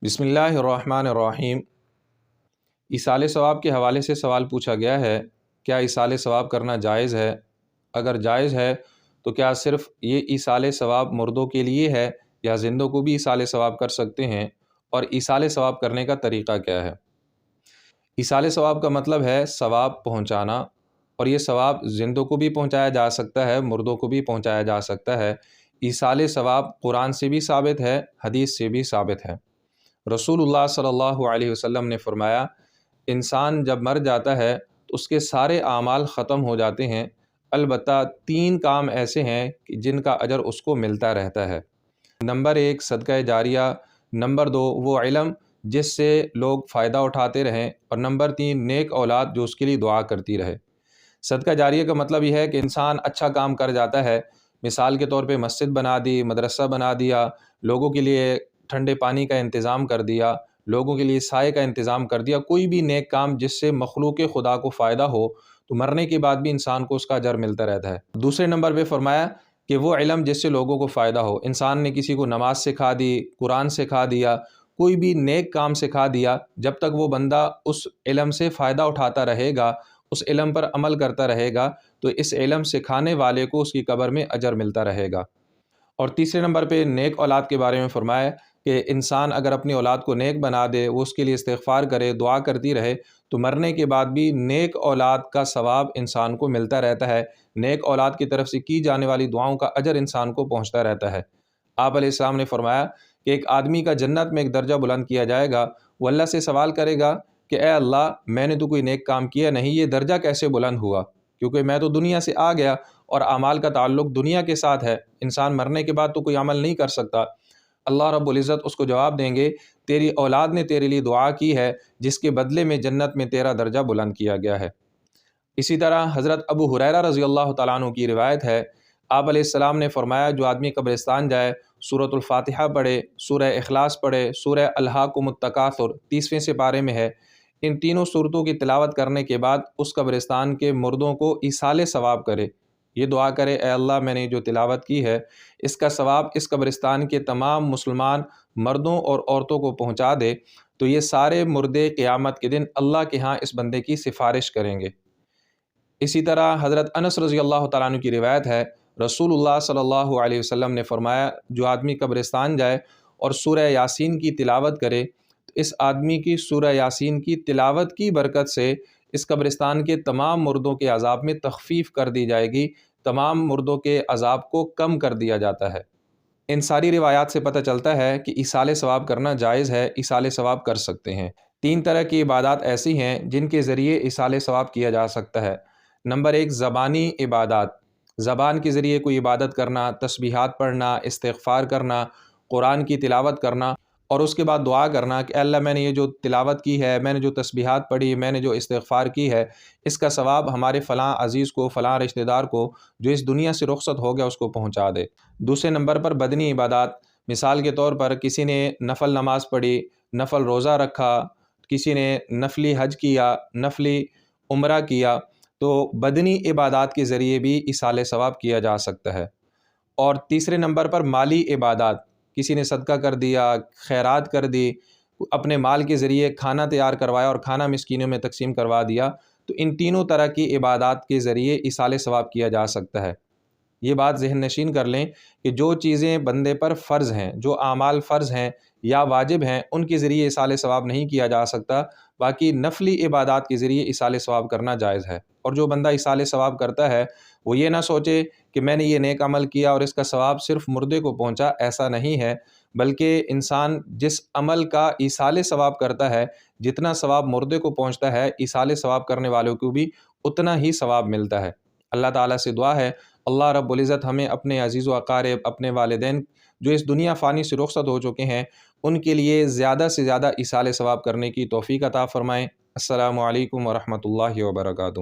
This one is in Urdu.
بسم اللہ الرحمن الرحیم۔ ایصال ثواب کے حوالے سے سوال پوچھا گیا ہے، کیا ایصال ثواب کرنا جائز ہے؟ اگر جائز ہے تو کیا صرف یہ ایصال ثواب مردوں کے لیے ہے یا زندوں کو بھی ایصال ثواب کر سکتے ہیں؟ اور ایصال ثواب کرنے کا طریقہ کیا ہے؟ ایصال ثواب کا مطلب ہے ثواب پہنچانا، اور یہ ثواب زندوں کو بھی پہنچایا جا سکتا ہے، مردوں کو بھی پہنچایا جا سکتا ہے۔ ایصال ثواب قرآن سے بھی ثابت ہے، حدیث سے بھی ثابت ہے۔ رسول اللہ صلی اللہ علیہ وسلم نے فرمایا، انسان جب مر جاتا ہے تو اس کے سارے اعمال ختم ہو جاتے ہیں، البتہ 3 کام ایسے ہیں جن کا اجر اس کو ملتا رہتا ہے۔ نمبر 1 صدقہ جاریہ، نمبر 2 وہ علم جس سے لوگ فائدہ اٹھاتے رہیں، اور نمبر 3 نیک اولاد جو اس کے لیے دعا کرتی رہے۔ صدقہ جاریہ کا مطلب یہ ہے کہ انسان اچھا کام کر جاتا ہے، مثال کے طور پہ مسجد بنا دی، مدرسہ بنا دیا، لوگوں کے لیے ٹھنڈے پانی کا انتظام کر دیا، لوگوں کے لیے سائے کا انتظام کر دیا، کوئی بھی نیک کام جس سے مخلوق خدا کو فائدہ ہو تو مرنے کے بعد بھی انسان کو اس کا اجر ملتا رہتا ہے۔ دوسرے نمبر پہ فرمایا کہ وہ علم جس سے لوگوں کو فائدہ ہو، انسان نے کسی کو نماز سکھا دی، قرآن سکھا دیا، کوئی بھی نیک کام سکھا دیا، جب تک وہ بندہ اس علم سے فائدہ اٹھاتا رہے گا، اس علم پر عمل کرتا رہے گا، تو اس علم سکھانے والے کو اس کی قبر میں اجر ملتا رہے گا۔ اور تیسرے نمبر پہ نیک اولاد کے بارے میں فرمایا کہ انسان اگر اپنی اولاد کو نیک بنا دے، وہ اس کے لیے استغفار کرے، دعا کرتی رہے، تو مرنے کے بعد بھی نیک اولاد کا ثواب انسان کو ملتا رہتا ہے، نیک اولاد کی طرف سے کی جانے والی دعاؤں کا اجر انسان کو پہنچتا رہتا ہے۔ آپ علیہ السلام نے فرمایا کہ ایک آدمی کا جنت میں ایک درجہ بلند کیا جائے گا، وہ اللہ سے سوال کرے گا کہ اے اللہ، میں نے تو کوئی نیک کام کیا نہیں، یہ درجہ کیسے بلند ہوا؟ کیونکہ میں تو دنیا سے آ گیا اور اعمال کا تعلق دنیا کے ساتھ ہے، انسان مرنے کے بعد تو کوئی عمل نہیں کر سکتا۔ اللہ رب العزت اس کو جواب دیں گے، تیری اولاد نے تیرے لیے دعا کی ہے جس کے بدلے میں جنت میں تیرا درجہ بلند کیا گیا ہے۔ اسی طرح حضرت ابو ہریرہ رضی اللہ تعالیٰ عنہ کی روایت ہے، آپ علیہ السلام نے فرمایا، جو آدمی قبرستان جائے، سورۃ الفاتحہ پڑھے، سورہ اخلاص پڑھے، سورہ الہاکم التکاثر 30ویں سپارے میں ہے، ان تینوں صورتوں کی تلاوت کرنے کے بعد اس قبرستان کے مردوں کو ایصال ثواب کرے، یہ دعا کرے، اے اللہ، میں نے جو تلاوت کی ہے اس کا ثواب اس قبرستان کے تمام مسلمان مردوں اور عورتوں کو پہنچا دے، تو یہ سارے مردے قیامت کے دن اللہ کے ہاں اس بندے کی سفارش کریں گے۔ اسی طرح حضرت انس رضی اللہ تعالیٰ عنہ کی روایت ہے، رسول اللہ صلی اللہ علیہ وسلم نے فرمایا، جو آدمی قبرستان جائے اور سورہ یاسین کی تلاوت کرے، تو اس آدمی کی سورہ یاسین کی تلاوت کی برکت سے اس قبرستان کے تمام مردوں کے عذاب میں تخفیف کر دی جائے گی، تمام مردوں کے عذاب کو کم کر دیا جاتا ہے۔ ان ساری روایات سے پتہ چلتا ہے کہ ایصال ثواب کرنا جائز ہے، ایصال ثواب کر سکتے ہیں۔ 3 طرح کی عبادات ایسی ہیں جن کے ذریعے ایصال ثواب کیا جا سکتا ہے۔ نمبر 1 زبانی عبادات، زبان کے ذریعے کوئی عبادت کرنا، تسبیحات پڑھنا، استغفار کرنا، قرآن کی تلاوت کرنا، اور اس کے بعد دعا کرنا کہ اللہ، میں نے یہ جو تلاوت کی ہے، میں نے جو تسبیحات پڑھی، میں نے جو استغفار کی ہے، اس کا ثواب ہمارے فلاں عزیز کو، فلاں رشتہ دار کو جو اس دنیا سے رخصت ہو گیا اس کو پہنچا دے۔ دوسرے نمبر پر بدنی عبادات، مثال کے طور پر کسی نے نفل نماز پڑھی، نفل روزہ رکھا، کسی نے نفلی حج کیا، نفلی عمرہ کیا، تو بدنی عبادات کے ذریعے بھی ایصال ثواب کیا جا سکتا ہے۔ اور تیسرے نمبر پر مالی عبادات، کسی نے صدقہ کر دیا، خیرات کر دی، اپنے مال کے ذریعے کھانا تیار کروایا اور کھانا مسکینوں میں تقسیم کروا دیا، تو ان تینوں طرح کی عبادات کے ذریعے ایصال ثواب کیا جا سکتا ہے۔ یہ بات ذہن نشین کر لیں کہ جو چیزیں بندے پر فرض ہیں، جو اعمال فرض ہیں یا واجب ہیں، ان کے ذریعے ایصال ثواب نہیں کیا جا سکتا، باقی نفلی عبادات کے ذریعے ایصال ثواب کرنا جائز ہے۔ اور جو بندہ ایصال ثواب کرتا ہے وہ یہ نہ سوچے کہ میں نے یہ نیک عمل کیا اور اس کا ثواب صرف مردے کو پہنچا، ایسا نہیں ہے، بلکہ انسان جس عمل کا ایصال ثواب کرتا ہے، جتنا ثواب مردے کو پہنچتا ہے، ایصال ثواب کرنے والوں کو بھی اتنا ہی ثواب ملتا ہے۔ اللہ تعالیٰ سے دعا ہے اللہ رب العزت ہمیں اپنے عزیز و اقارب، اپنے والدین جو اس دنیا فانی سے رخصت ہو چکے ہیں، ان کے لیے زیادہ سے زیادہ ایصال ثواب کرنے کی توفیق عطا فرمائیں۔ السلام علیکم ورحمۃ اللہ وبرکاتہ۔